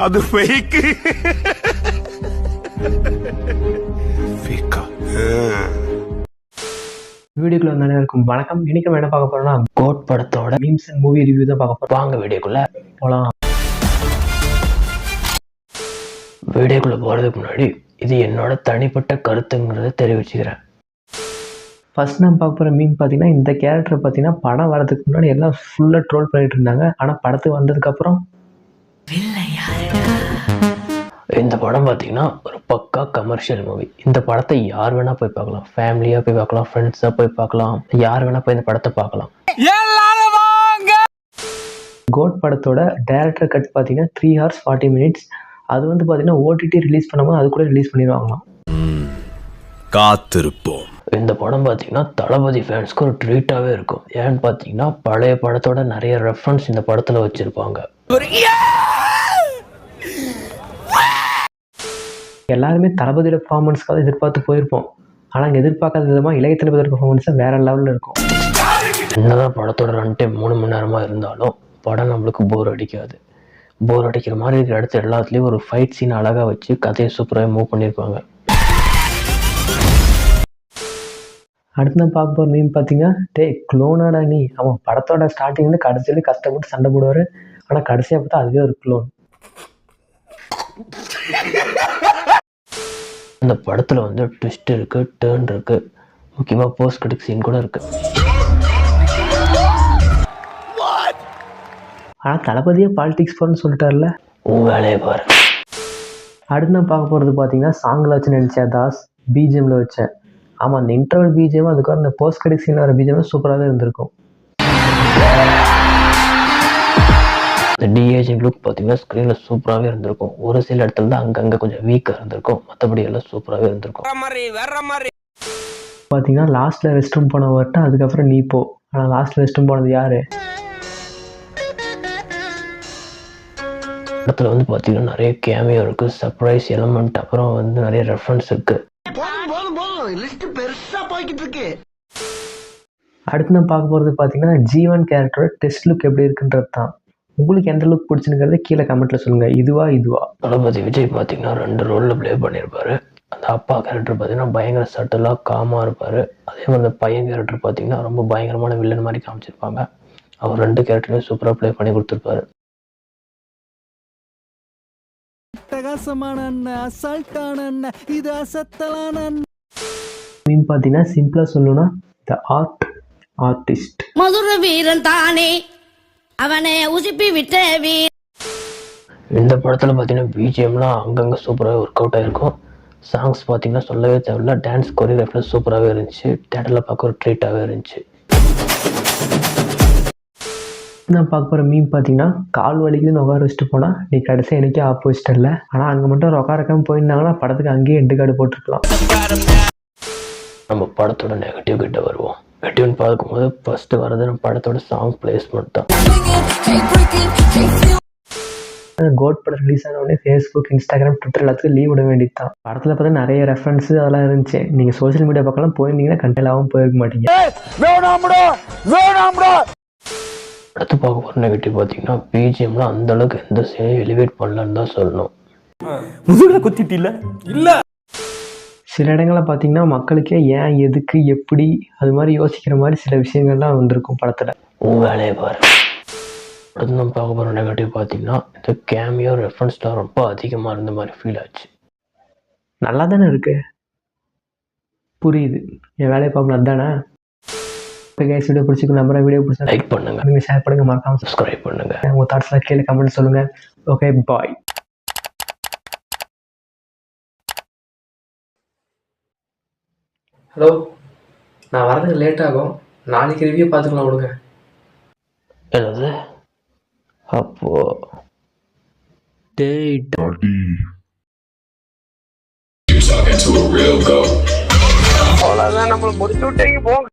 அது ஃபேக். ஃபேக்கா? வீடியோக்குள்ள வந்தாலே இருக்கும். வணக்கம். இன்னைக்கு நம்ம என்ன பார்க்க போறோம்னா கோட் படத்தோட மீம்ஸ் அண்ட் மூவி ரிவ்யூ தான் பார்க்க போறோம். வாங்க வீடியோக்குள்ள போலாம். வீடியோக்குள்ள போறதுக்கு முன்னாடி இது என்னோட தனிப்பட்ட கருத்துங்கிறத தெரிவிச்சுக்கிறேன். ஃபர்ஸ்ட் நம்ம பார்க்க போகிற மீம் பார்த்தீங்கன்னா, இந்த கேரக்டர் பார்த்தீங்கன்னா படம் வரதுக்கு முன்னாடி எல்லாம் ஃபுல்லாக ட்ரோல் பண்ணிட்டு இருந்தாங்க. ஆனால் படத்துக்கு வந்ததுக்கப்புறம் இந்த படம் பார்த்தீங்கன்னா ஒரு பக்கா கமர்ஷியல் மூவி. இந்த படத்தை யார் வேணா போய் பார்க்கலாம். ஃபேமிலியாக போய் பார்க்கலாம், ஃப்ரெண்ட்ஸாக போய் பார்க்கலாம், யார் வேணா போய் இந்த படத்தை பார்க்கலாம். கோட் படத்தோட டைரக்டர் கட் பார்த்தீங்கன்னா 3 hours 40 minutes. அது வந்து பார்த்தீங்கன்னா ஓடிடி ரிலீஸ் பண்ணும்போது அது கூட ரிலீஸ் பண்ணிடுவாங்களாம். காத்திருப்போம். இந்த படம் பார்த்தீங்கன்னா தளபதி ஃபேன்ஸ்க்கு ஒரு ட்ரீட்டாகவே இருக்கும். ஏன்னு பார்த்தீங்கன்னா பழைய படத்தோட நிறைய ரெஃபரன்ஸ் இந்த படத்தில் வச்சுருப்பாங்க. எல்லாருமே தளபதியோட பர்ஃபார்மன்ஸ்க்காக எதிர்பார்த்து போயிருப்போம். ஆனால் அங்கே எதிர்பார்க்காத விதமாக இளைய தளபதியோட பர்ஃபார்மன்ஸை வேறு லெவலில் இருக்கும். என்னதான் படத்தோட ரன் டைம் 3 மணி நேரமாக இருந்தாலும் படம் நம்மளுக்கு போர் அடிக்காது. போர் அடிக்கிற மாதிரி இருக்கிற இடத்துல எல்லாத்துலேயும் ஒரு ஃபைட் சீன் அழகாக வச்சு கதையை சூப்பராக மூவ் பண்ணியிருப்பாங்க. அடுத்து நான் பார்க்க போகிற மீம் பார்த்தீங்கன்னா, க்ளோனாடா நீ. அவன் படத்தோட ஸ்டார்டிங்ல கடைசியில கஷ்டப்பட்டு சண்டை போடுவார். ஆனால் கடைசியாக பார்த்தா அதுவே ஒரு க்ளோன். இந்த படத்தில் வந்து ட்விஸ்ட் இருக்கு, டேர்ன் இருக்கு, முக்கியமாக போஸ்ட் கிரெடிட் சீன் கூட இருக்கு. ஆனால் தளபதியே பாலிடிக்ஸ் போறன்னு சொல்லிட்டார்ல, உன் வேலையை பாரு. அடுத்து நான் பார்க்க போகிறது பார்த்தீங்கன்னா, சாங்கில் வச்சு நினச்சேன் தாஸ், பிஜிஎம்ல வச்சேன். ஆமாம், அந்த இன்டர்வல் பிஜிஎம் அதுக்காக அந்த போஸ்ட் கிரெடிட் சீன் வர பிஜிஎம் சூப்பராகவே இருந்திருக்கும். இந்த டிஏஜிங் லுக் பார்த்தீங்கன்னா ஸ்க்ரீனில் சூப்பராகவே இருந்திருக்கும். ஒரு சில இடத்துல தான் அங்கங்கே கொஞ்சம் வீக்காக இருந்திருக்கும், மற்றபடி எல்லாம் சூப்பராகவே இருந்திருக்கும். பார்த்தீங்கன்னா லாஸ்ட்டில் ரெஸ்ட் ரூம் போன வரட்ட அதுக்கப்புறம் நீ போ. ஆனால் லாஸ்ட்டில் ரெஸ்ட் ரூம் போனது யார்? படத்தில் வந்து பார்த்தீங்கன்னா நிறைய கேமியோ இருக்குது, சர்ப்ரைஸ் எலமெண்ட், அப்புறம் வந்து நிறைய ரெஃபரன்ஸ் இருக்குது. அடுத்து நான் பார்க்க போகிறது பார்த்தீங்கன்னா ஜீவன் கேரக்டரோட டெஸ்ட் லுக் எப்படி இருக்குன்றது தான். உங்களுக்கு எந்த லுக் பிடிச்சிருக்கிறத கீழே கமெண்ட்ல சொல்லுங்க. இதுவா? தளபதி விஜய் பார்த்தீங்கன்னா 2 ரோலில் ப்ளே பண்ணியிருப்பாரு. அந்த அப்பா கேரக்டர் பார்த்தீங்கன்னா பயங்கர சட்டலாக காமாக இருப்பார். அதே மாதிரி அந்த பையன் கேரக்டர் பார்த்தீங்கன்னா ரொம்ப பயங்கரமான வில்லன் மாதிரி காமிச்சிருப்பாங்க. அவர் 2 கேரக்டருமே சூப்பராக ப்ளே பண்ணி கொடுத்துருப்பாரு. மீன் பார்த்தீங்கன்னா சிம்பிளாக சொல்லணும்னா த ஆர்டிஸ்ட் மதுர வீரன் தானே அவனை உசுப்பி விட்டவி. இந்த படத்தில் பார்த்தீங்கன்னா பிஜிஎம்லாம் அங்கங்கே சூப்பராகவே ஒர்க் அவுட் ஆகிருக்கும். சாங்ஸ் பார்த்தீங்கன்னா சொல்லவே தேவையில்ல. டான்ஸ் கொரியோகிராஃபில் சூப்பராகவே இருந்துச்சு. தேட்டரில் பார்க்க ஒரு ட்ரீட்டாகவே இருந்துச்சு. நான் பார்க்க போகிற மீன் பார்த்தீங்கன்னா, கால் வலிக்குதுன்னு உட்கார வச்சுட்டு போனால் நீ கடைசியாக எனக்கே ஆப்போசிட் இல்லை. ஆனால் அங்கே மட்டும் உட்காரக்காம போயிருந்தாங்கன்னா படத்துக்கு அங்கேயே எண்டு கார்டு போட்டுருக்கலாம். நம்ம படத்தோட நெகட்டிவ் கிட்ட வருவோம். நெகட்டிவ்னு பார்க்கும்போது ஃபர்ஸ்ட் வரது நம்ம படத்தோட சாங் பிளேஸ்மெண்ட் தான். கோட் படம் ரிலீஸ் ஆன உடனே ஃபேஸ்புக், இன்ஸ்டாகிராம், ட்விட்டர் எல்லாத்துக்கும் லீவ் விட வேண்டியது தான். படத்தில் பார்த்தா நிறைய ரெஃபரன்ஸ் அதெல்லாம் இருந்துச்சு. நீங்கள் சோஷியல் மீடியா பக்கம் போயிருந்தீங்கன்னா கண்டெல்லாவும் போயிருக்க மாட்டீங்க. அடுத்து பார்க்க போகிற நெகட்டிவ் பார்த்தீங்கன்னா, பிஜிஎம்ல அந்த அளவுக்கு எந்த சீனையும் எலிவேட் பண்ணலன்னு தான் சொல்லணும். இல்லை சில இடங்களில் பார்த்தீங்கன்னா மக்களுக்கே ஏன், எதுக்கு, எப்படி அது மாதிரி யோசிக்கிற மாதிரி சில விஷயங்கள்லாம் வந்திருக்கும் படத்தில். உன் வேலையை பாரு. அடுத்து நம்ம பார்க்க போகிற நெகட்டிவ் பார்த்தீங்கன்னா, இந்த கேமியோ ரெஃபரன்ஸ்லாம் ரொம்ப அதிகமாக இருந்த மாதிரி ஃபீல் ஆச்சு. நல்லா தானே இருக்கு, புரியுது, என் வேலையை பார்க்கணும் அதுதானே. இப்போ கேஸ் வீடியோ பிடிச்சிக்க நம்புறேன். வீடியோ பிடிச்சா லைக் பண்ணுங்க, நீங்கள் ஷேர் பண்ணுங்கள், மறக்காமல் சப்ஸ்கிரைப் பண்ணுங்கள். உங்கள் தாட்ஸ்லாம் கீழே கமெண்ட் சொல்லுங்கள். ஓகே, பாய். ஹலோ, நான் வரதுக்கு லேட் ஆகும். நாளைக்கு ரிவ்யூ பார்த்துக்கலாம் விடுங்க. என்னது? அப்போ அவ்வளோதான், நம்மளை முடிச்சு விட்டீங்க போங்க.